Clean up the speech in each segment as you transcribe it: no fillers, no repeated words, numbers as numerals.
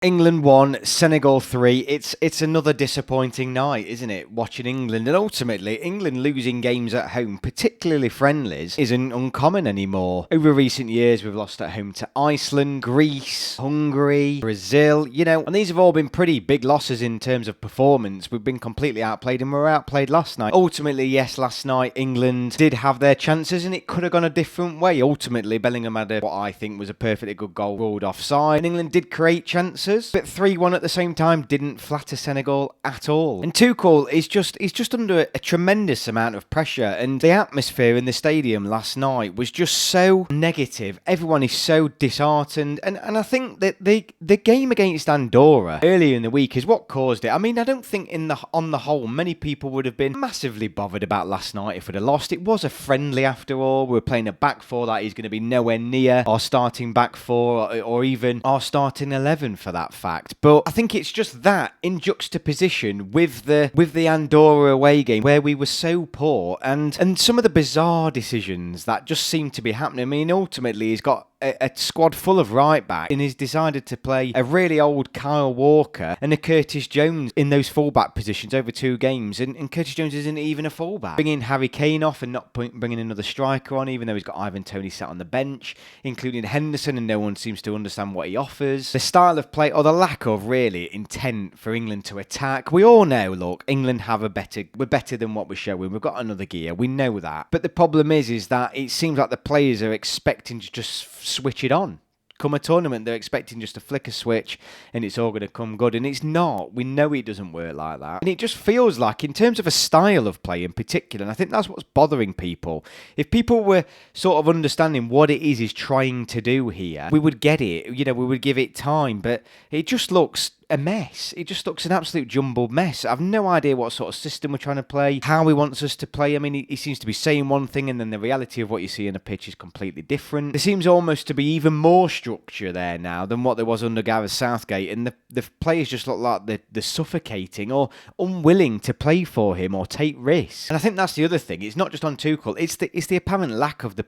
England 1, Senegal 3. It's another disappointing night, isn't it? Watching England, and ultimately England losing games at home, particularly friendlies, isn't uncommon anymore. Over recent years, we've lost at home to Iceland, Greece, Hungary, Brazil, and these have all been pretty big losses in terms of performance. We've been completely outplayed, and we were outplayed last night. Ultimately, yes, last night England did have their chances, and it could have gone a different way. Ultimately, Bellingham had what I think was a perfectly good goal ruled offside, and England did create chances. But 3-1 at the same time didn't flatter Senegal at all. And Tuchel is just under a tremendous amount of pressure, and the atmosphere in the stadium last night was just so negative. Everyone is so disheartened, and I think that the game against Andorra earlier in the week is what caused it. I mean, I don't think on the whole many people would have been massively bothered about last night if we'd have lost. It was a friendly after all. We were playing a back four that is going to be nowhere near our starting back four or even our starting 11 for that fact. But I think it's just that in juxtaposition with the Andorra away game where we were so poor and some of the bizarre decisions that just seem to be happening. I mean, ultimately he's got a squad full of right back and he's decided to play a really old Kyle Walker and a Curtis Jones in those fullback positions over 2 games, and Curtis Jones isn't even a fullback. Bringing Harry Kane off and not bringing another striker on, even though he's got Ivan Toney sat on the bench, including Henderson, and no one seems to understand what he offers. The style of play, or the lack of really intent for England to attack. We all know, look, England we're better than what we're showing. We've got another gear, we know that. But the problem is that it seems like the players are expecting to just switch it on. Come a tournament, they're expecting just to flick a switch and it's all going to come good, and it's not. We know it doesn't work like that, and it just feels like, in terms of a style of play in particular, and I think that's what's bothering people, if people were sort of understanding what it is he's trying to do here, we would get it, we would give it time, but it just looks a mess. It just looks an absolute jumbled mess. I've no idea what sort of system we're trying to play, how he wants us to play. I mean, he seems to be saying one thing and then the reality of what you see on a pitch is completely different. There seems almost to be even more structure there now than what there was under Gareth Southgate, and the players just look like they're suffocating or unwilling to play for him or take risks. And I think that's the other thing. It's not just on Tuchel. It's the apparent lack of the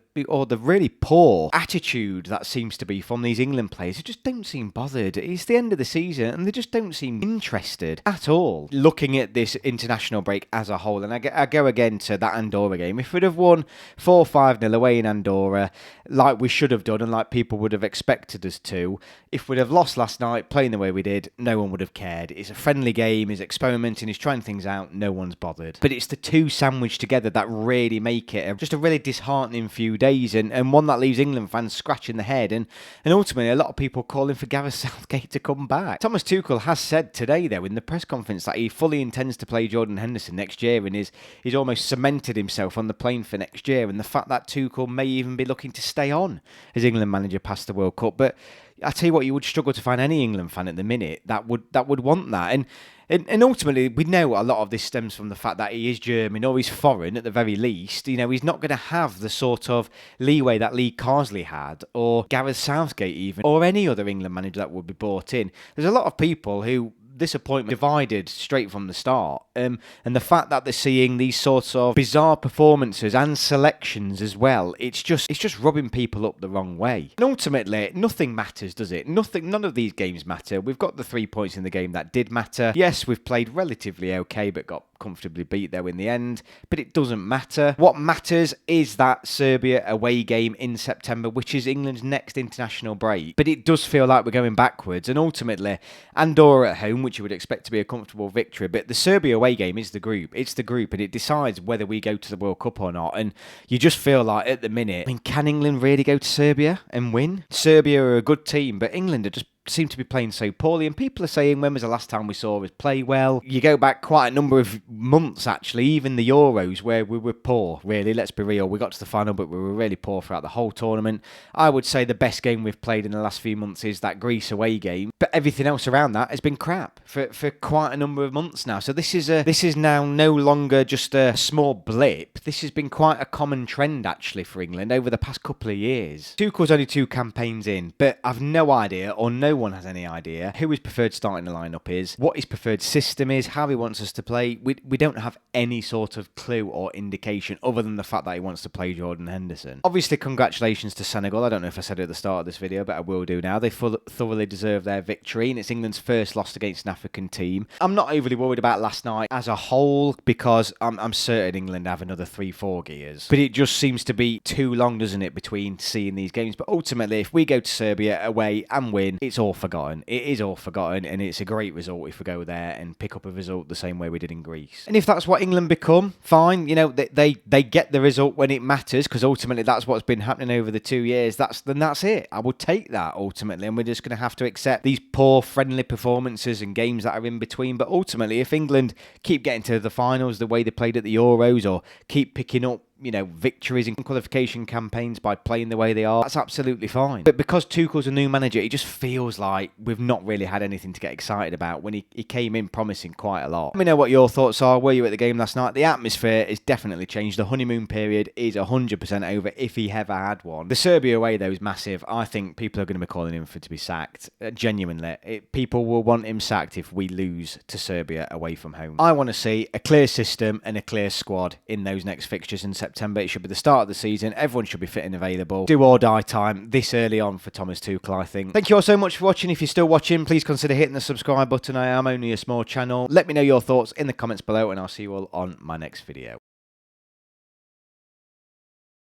really poor attitude that seems to be from these England players who just don't seem bothered. It's the end of the season and they just don't seem interested at all. Looking at this international break as a whole, and I go again to that Andorra game. If we'd have won 4-5-0 away in Andorra, like we should have done and like people would have expected us to, if we'd have lost last night playing the way we did, no one would have cared. It's a friendly game, he's experimenting, he's trying things out, no one's bothered. But it's the two sandwiched together that really make it just a really disheartening few days, and one that leaves England fans scratching their head, and ultimately a lot of people calling for Gareth Southgate to come back. Thomas Tuchel has said today, though, in the press conference that he fully intends to play Jordan Henderson next year, and he's almost cemented himself on the plane for next year, and the fact that Tuchel may even be looking to stay on as England manager past the World Cup. But I tell you what, you would struggle to find any England fan at the minute that would want that. And ultimately, we know a lot of this stems from the fact that he is German or he's foreign at the very least. He's not going to have the sort of leeway that Lee Carsley had, or Gareth Southgate even, or any other England manager that would be brought in. There's a lot of people who this appointment divided straight from the start, and the fact that they're seeing these sorts of bizarre performances and selections as well, it's just rubbing people up the wrong way. And ultimately, nothing matters, does it? None of these games matter. We've got the 3 points in the game that did matter. Yes, we've played relatively okay, but got comfortably beat there in the end, but it doesn't matter. What matters is that Serbia away game in September, which is England's next international break. But it does feel like we're going backwards, and ultimately Andorra at home, which you would expect to be a comfortable victory, but the Serbia away game is the group. It's the group, and it decides whether we go to the World Cup or not. And you just feel like at the minute, I mean, can England really go to Serbia and win? Serbia are a good team, but England are just seem to be playing so poorly, and people are saying, when was the last time we saw us play well? You go back quite a number of months, actually, even the Euros, where we were poor, really. Let's be real, we got to the final, but we were really poor throughout the whole tournament. I would say the best game we've played in the last few months is that Greece away game, but everything else around that has been crap for quite a number of months now. So this is now no longer just a small blip. This has been quite a common trend, actually, for England over the past couple of years. Tuchel's only 2 campaigns in, but I've no idea or no No one has any idea who his preferred starting lineup is, what his preferred system is, how he wants us to play. We don't have any sort of clue or indication other than the fact that he wants to play Jordan Henderson. Obviously, congratulations to Senegal. I don't know if I said it at the start of this video, but I will do now. They thoroughly deserve their victory, and it's England's first loss against an African team. I'm not overly worried about last night as a whole because I'm certain England have another 3-4 gears. But it just seems to be too long, doesn't it, between seeing these games. But ultimately, if we go to Serbia away and win, it's all forgotten. It is all forgotten, and it's a great result if we go there and pick up a result the same way we did in Greece. And if that's what England become, fine. You know, they get the result when it matters, because ultimately that's what's been happening over the 2 years. Then that's it. I will take that ultimately, and we're just going to have to accept these poor friendly performances and games that are in between. But ultimately, if England keep getting to the finals the way they played at the Euros, or keep picking up, you know, victories in qualification campaigns by playing the way they are, that's absolutely fine. But because Tuchel's a new manager, it just feels like we've not really had anything to get excited about when he came in promising quite a lot. Let me know what your thoughts are. Were you at the game last night? The atmosphere has definitely changed. The honeymoon period is 100% over, if he ever had one. The Serbia away, though, is massive. I think people are going to be calling him for to be sacked. Genuinely. People will want him sacked if we lose to Serbia away from home. I want to see a clear system and a clear squad in those next fixtures in September. It should be the start of the season. Everyone should be fit and available. Do or die time this early on for Thomas Tuchel, I think. Thank you all so much for watching. If you're still watching, please consider hitting the subscribe button. I am only a small channel. Let me know your thoughts in the comments below, and I'll see you all on my next video.